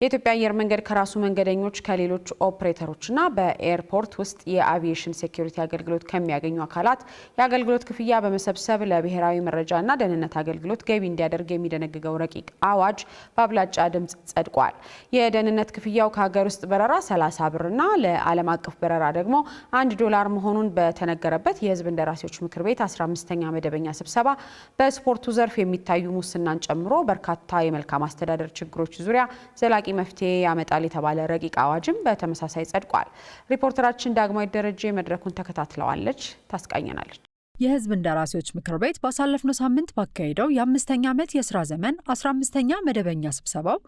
የኢትዮጵያ አየር መንገድ ከራሱ መንገደኞች ከሌሎች ኦፕሬተሮችና በኤርፖርት ውስጥ የአቪዬሽን ሴኩሪቲ አገልግሎት ከሚያገኙ አካላት የአገልግሎት ክፍያ በመሰብሰብ ለብሔራዊ መረጃና ደህንነት አገልግሎት ገቢ እንዲያደርግ የሚደነግገው ረቂቅ አዋጅ በአብላጫ ድምጽ ጸድቋል። የደህንነት ክፍያው ከሀገር ውስጥ በረራ 30 ብርና ለዓለም አቀፍ በረራ ደግሞ $1 መሆኑን በተነገረበት የሕዝብ እንደራሴዎች ምክር ቤት 15ኛ መደበኛ ስብሰባ በስፖርቱ ዘርፍ የሚታዩ ሙስናን ጨምሮ በርካታ የመልካም አስተዳደር ችግሮች ዙሪያ ዘላቂ መፍትሄ ያመጣል የተባለ ረቂቅ አዋጅም በተመሳሳይ ጸድቋል። ሪፖርተራችን ዳግማዊ ደረጀ መድረኩን ተከታትለዋለች፣ ታስቃኘናለች። የሕዝብ እንደራሴዎች ምክር ቤት ባሳለፍነው ሳምንት ባካሄደው የ5ኛ ዓመት የሥራ ዘመን 15ኛ መደበኛ ስብሰባው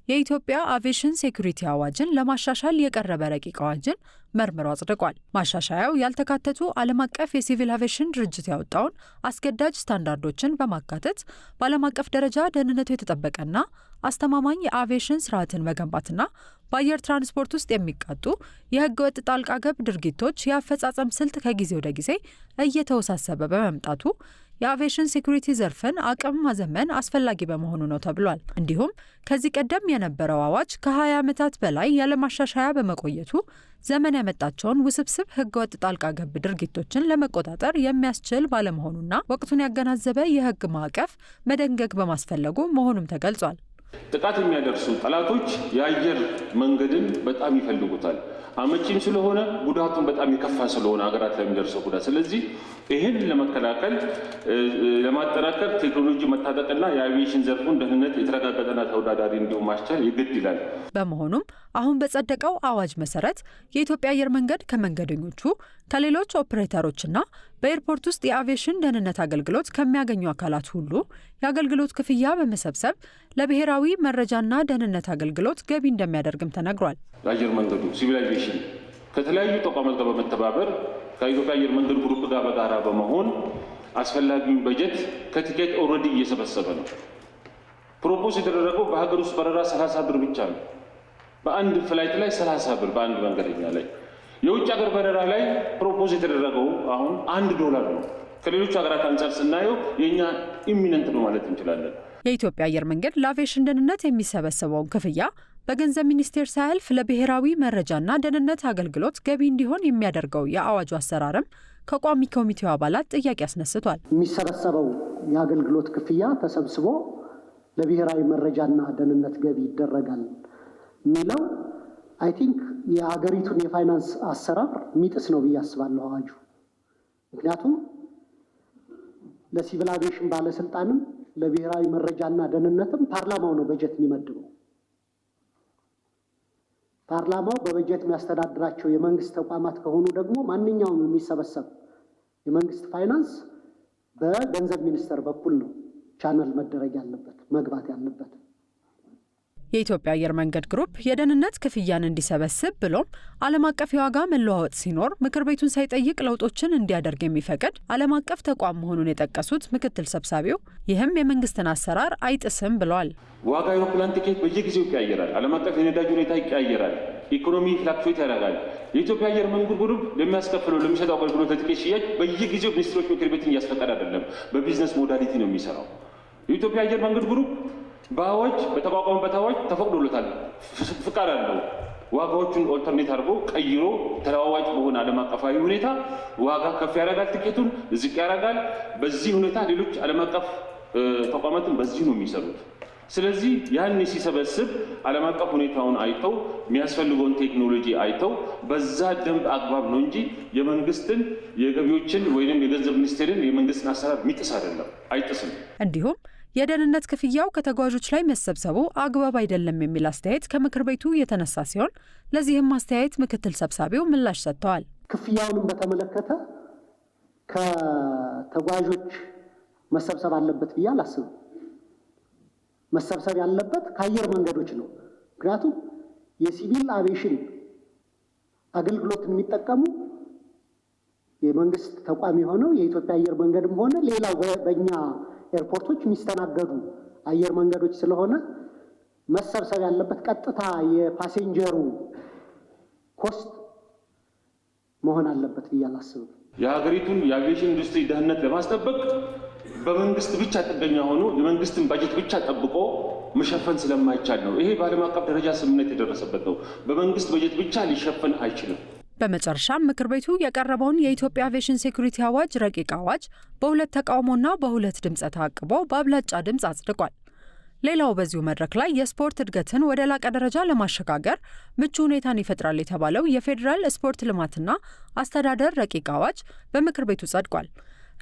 የኢትዮጵያ አቪዬሽን ሴኩሪቲ አዋጅን ለማሻሻል የቀረበ ረቂቅ አዋጅን መርምሮ አጽድቋል። ማሻሻያው ያልተካተቱ ዓለም አቀፍ የሲቪል አቪዬሽን ድርጅት ያወጣውን አስገዳጅ ስታንዳርዶችን በማካተት በዓለም አቀፍ ደረጃ ደህንነቱ የተጠበቀና አስተማማኝ የአቪዬሽን ስርዓትን መገንባትና በአየር ትራንስፖርት ውስጥ የሚቃጡ የሕገ ወጥ ጣልቃ ገብ ድርጊቶች የአፈጻጸም ስልት ከጊዜ ወደ ጊዜ እየተወሳሰበ በመምጣቱ የአቪዬሽን ሴኩሪቲ ዘርፍን አቅም ማዘመን አስፈላጊ በመሆኑ ነው ተብሏል። እንዲሁም ከዚህ ቀደም የነበረው አዋጅ ከ20 ዓመታት በላይ ያለማሻሻያ በመቆየቱ ዘመን ያመጣቸውን ውስብስብ ሕገወጥ ጣልቃ ገብ ድርጊቶችን ለመቆጣጠር የሚያስችል ባለመሆኑና ወቅቱን ያገናዘበ የሕግ ማዕቀፍ መደንገግ በማስፈለጉ መሆኑም ተገልጿል። ጥቃት የሚያደርሱ ጠላቶች የአየር መንገድን በጣም ይፈልጉታል። አመቺም ስለሆነ ጉዳቱን በጣም የከፋ ስለሆነ ሀገራት ላይ የሚደርሰው ጉዳት። ስለዚህ ይህን ለመከላከል ለማጠናከር ቴክኖሎጂ መታጠቅና የአቪዬሽን ዘርፉን ደህንነት የተረጋገጠና ተወዳዳሪ እንዲሆን ማስቻል ይግድ ይላል። በመሆኑም አሁን በጸደቀው አዋጅ መሰረት የኢትዮጵያ አየር መንገድ ከመንገደኞቹ ከሌሎች ኦፕሬተሮችና በኤርፖርት ውስጥ የአቪዬሽን ደህንነት አገልግሎት ከሚያገኙ አካላት ሁሉ የአገልግሎት ክፍያ በመሰብሰብ ለብሔራዊ መረጃና ደህንነት አገልግሎት ገቢ እንደሚያደርግም ተነግሯል። የአየር መንገዱ ሲቪል አቪዬሽን ከተለያዩ ተቋማት ጋር በመተባበር ከኢትዮጵያ አየር መንገድ ግሩፕ ጋር በጋራ በመሆን አስፈላጊውን በጀት ከቲኬት ኦልሬዲ እየሰበሰበ ነው። ፕሮፖዝ የተደረገው በሀገር ውስጥ በረራ 30 ብር ብቻ ነው። በአንድ ፍላይት ላይ 30 ብር በአንድ መንገደኛ ላይ። የውጭ ሀገር በረራ ላይ ፕሮፖዝ የተደረገው አሁን $1 ነው። ከሌሎች ሀገራት አንጻር ስናየው የኛ ኢሚነንት ነው ማለት እንችላለን። የኢትዮጵያ አየር መንገድ ለአቪዬሽን ደህንነት የሚሰበሰበውን ክፍያ በገንዘብ ሚኒስቴር ሳያልፍ ለብሔራዊ መረጃና ደህንነት አገልግሎት ገቢ እንዲሆን የሚያደርገው የአዋጁ አሰራርም ከቋሚ ኮሚቴው አባላት ጥያቄ አስነስቷል። የሚሰበሰበው የአገልግሎት ክፍያ ተሰብስቦ ለብሔራዊ መረጃና ደህንነት ገቢ ይደረጋል የሚለው አይ ቲንክ የሀገሪቱን የፋይናንስ አሰራር የሚጥስ ነው ብዬ አስባለሁ አዋጁ። ምክንያቱም ለሲቪል አቪዬሽን ባለስልጣንም ለብሔራዊ መረጃና ደህንነትም ፓርላማው ነው በጀት የሚመድበው። ፓርላማው በበጀት የሚያስተዳድራቸው የመንግስት ተቋማት ከሆኑ ደግሞ ማንኛውም የሚሰበሰብ የመንግስት ፋይናንስ በገንዘብ ሚኒስቴር በኩል ነው ቻነል መደረግ ያለበት መግባት ያለበት። የኢትዮጵያ አየር መንገድ ግሩፕ የደህንነት ክፍያን እንዲሰበስብ ብሎም ዓለም አቀፍ የዋጋ መለዋወጥ ሲኖር ምክር ቤቱን ሳይጠይቅ ለውጦችን እንዲያደርግ የሚፈቅድ ዓለም አቀፍ ተቋም መሆኑን የጠቀሱት ምክትል ሰብሳቢው ይህም የመንግስትን አሰራር አይጥስም ብለዋል። ዋጋ የአውሮፕላን ቲኬት በየጊዜው ይቀያየራል። ዓለም አቀፍ የነዳጅ ሁኔታ ይቀያየራል። ኢኮኖሚ ፍላክቹዌት ያደርጋል። የኢትዮጵያ አየር መንገድ ግሩፕ ለሚያስከፍለው ለሚሰጠው አገልግሎት ለቲኬት ሽያጭ በየጊዜው ሚኒስትሮች ምክር ቤትን እያስፈቀደ አይደለም፣ በቢዝነስ ሞዳሊቲ ነው የሚሰራው። የኢትዮጵያ አየር መንገድ ግሩፕ በአዋጅ በተቋቋመበት አዋጅ ተፈቅዶለታል፣ ፍቃድ አለው። ዋጋዎቹን ኦልተርኔት አድርጎ ቀይሮ ተለዋዋጭ በሆነ ዓለም አቀፋዊ ሁኔታ ዋጋ ከፍ ያደርጋል፣ ትኬቱን ዝቅ ያደርጋል። በዚህ ሁኔታ ሌሎች ዓለም አቀፍ ተቋማትን በዚህ ነው የሚሰሩት። ስለዚህ ያን ሲሰበስብ ዓለም አቀፍ ሁኔታውን አይተው የሚያስፈልገውን ቴክኖሎጂ አይተው በዛ ደንብ አግባብ ነው እንጂ የመንግስትን የገቢዎችን ወይም የገንዘብ ሚኒስቴርን የመንግስትን አሰራር የሚጥስ አይደለም፣ አይጥስም። እንዲሁም የደህንነት ክፍያው ከተጓዦች ላይ መሰብሰቡ አግባብ አይደለም የሚል አስተያየት ከምክር ቤቱ የተነሳ ሲሆን ለዚህም አስተያየት ምክትል ሰብሳቢው ምላሽ ሰጥተዋል። ክፍያውንም በተመለከተ ከተጓዦች መሰብሰብ አለበት ብዬ አላስብም። መሰብሰብ ያለበት ከአየር መንገዶች ነው። ምክንያቱም የሲቪል አቪዬሽን አገልግሎትን የሚጠቀሙ የመንግስት ተቋም የሆነው የኢትዮጵያ አየር መንገድም ሆነ ሌላው በእኛ ኤርፖርቶች የሚስተናገዱ አየር መንገዶች ስለሆነ መሰብሰብ ያለበት ቀጥታ የፓሴንጀሩ ኮስት መሆን አለበት ብዬ አላስብም። የሀገሪቱን የአቪዬሽን ኢንዱስትሪ ደህንነት ለማስጠበቅ በመንግስት ብቻ ጥገኛ ሆኖ የመንግስትን ባጀት ብቻ ጠብቆ መሸፈን ስለማይቻል ነው። ይሄ በዓለም አቀፍ ደረጃ ስምምነት የደረሰበት ነው። በመንግስት በጀት ብቻ ሊሸፈን አይችልም። በመጨረሻም ምክር ቤቱ የቀረበውን የኢትዮጵያ አቪዬሽን ሴኩሪቲ አዋጅ ረቂቅ አዋጅ በሁለት ተቃውሞና በሁለት ድምፅ ተአቅቦ በአብላጫ ድምፅ አጽድቋል። ሌላው በዚሁ መድረክ ላይ የስፖርት እድገትን ወደ ላቀ ደረጃ ለማሸጋገር ምቹ ሁኔታን ይፈጥራል የተባለው የፌዴራል ስፖርት ልማትና አስተዳደር ረቂቅ አዋጅ በምክር ቤቱ ጸድቋል።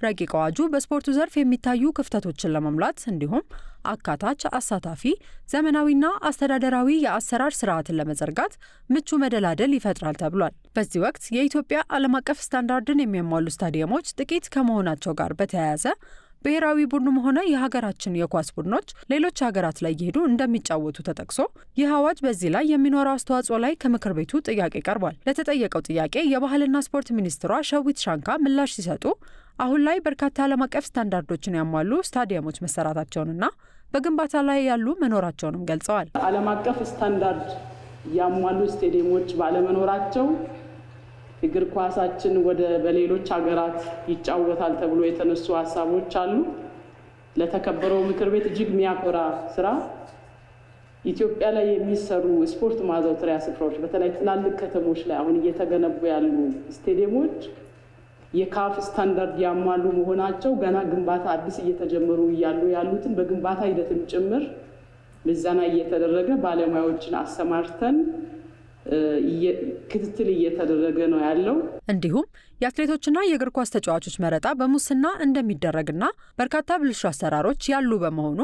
ረቂቅ አዋጁ በስፖርቱ ዘርፍ የሚታዩ ክፍተቶችን ለመሙላት እንዲሁም አካታች፣ አሳታፊ፣ ዘመናዊና አስተዳደራዊ የአሰራር ስርዓትን ለመዘርጋት ምቹ መደላደል ይፈጥራል ተብሏል። በዚህ ወቅት የኢትዮጵያ ዓለም አቀፍ ስታንዳርድን የሚያሟሉ ስታዲየሞች ጥቂት ከመሆናቸው ጋር በተያያዘ ብሔራዊ ቡድኑም ሆነ የሀገራችን የኳስ ቡድኖች ሌሎች ሀገራት ላይ እየሄዱ እንደሚጫወቱ ተጠቅሶ ይህ አዋጅ በዚህ ላይ የሚኖረው አስተዋጽኦ ላይ ከምክር ቤቱ ጥያቄ ቀርቧል። ለተጠየቀው ጥያቄ የባህልና ስፖርት ሚኒስትሯ ሸዊት ሻንካ ምላሽ ሲሰጡ አሁን ላይ በርካታ ዓለም አቀፍ ስታንዳርዶችን ያሟሉ ስታዲየሞች መሰራታቸውንና በግንባታ ላይ ያሉ መኖራቸውንም ገልጸዋል። ዓለም አቀፍ ስታንዳርድ ያሟሉ ስታዲየሞች ባለመኖራቸው እግር ኳሳችን በሌሎች ሀገራት ይጫወታል ተብሎ የተነሱ ሀሳቦች አሉ። ለተከበረው ምክር ቤት እጅግ የሚያኮራ ስራ ኢትዮጵያ ላይ የሚሰሩ ስፖርት ማዘውተሪያ ስፍራዎች በተለይ ትላልቅ ከተሞች ላይ አሁን እየተገነቡ ያሉ ስታዲየሞች የካፍ ስታንዳርድ ያሟሉ መሆናቸው ገና ግንባታ አዲስ እየተጀመሩ ያሉትን በግንባታ ሂደትም ጭምር ምዘና እየተደረገ ባለሙያዎችን አሰማርተን ክትትል እየተደረገ ነው ያለው። እንዲሁም የአትሌቶችና የእግር ኳስ ተጫዋቾች መረጣ በሙስና እንደሚደረግና በርካታ ብልሹ አሰራሮች ያሉ በመሆኑ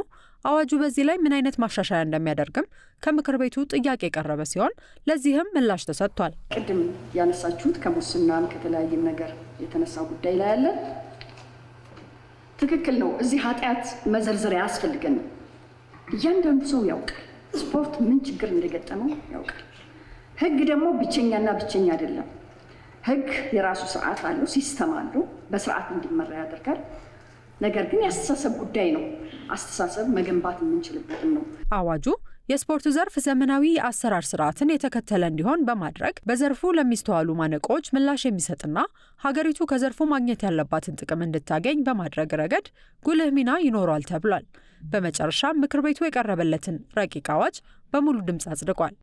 አዋጁ በዚህ ላይ ምን አይነት ማሻሻያ እንደሚያደርግም ከምክር ቤቱ ጥያቄ የቀረበ ሲሆን ለዚህም ምላሽ ተሰጥቷል። ቅድም ያነሳችሁት ከሙስናም ከተለያየም ነገር የተነሳ ጉዳይ ላይ ያለ ትክክል ነው። እዚህ ኃጢአት መዘርዘር ያስፈልገን። እያንዳንዱ ሰው ያውቃል፣ ስፖርት ምን ችግር እንደገጠመው ያውቃል። ህግ ደግሞ ብቸኛና ብቸኛ አይደለም። ህግ የራሱ ስርዓት አለው፣ ሲስተም አለው፣ በስርዓት እንዲመራ ያደርጋል። ነገር ግን የአስተሳሰብ ጉዳይ ነው። አስተሳሰብ መገንባት የምንችልበትም ነው። አዋጁ የስፖርቱ ዘርፍ ዘመናዊ የአሰራር ስርዓትን የተከተለ እንዲሆን በማድረግ በዘርፉ ለሚስተዋሉ ማነቆዎች ምላሽ የሚሰጥና ሀገሪቱ ከዘርፉ ማግኘት ያለባትን ጥቅም እንድታገኝ በማድረግ ረገድ ጉልህ ሚና ይኖረዋል ተብሏል። በመጨረሻ ምክር ቤቱ የቀረበለትን ረቂቅ አዋጅ በሙሉ ድምፅ አጽድቋል።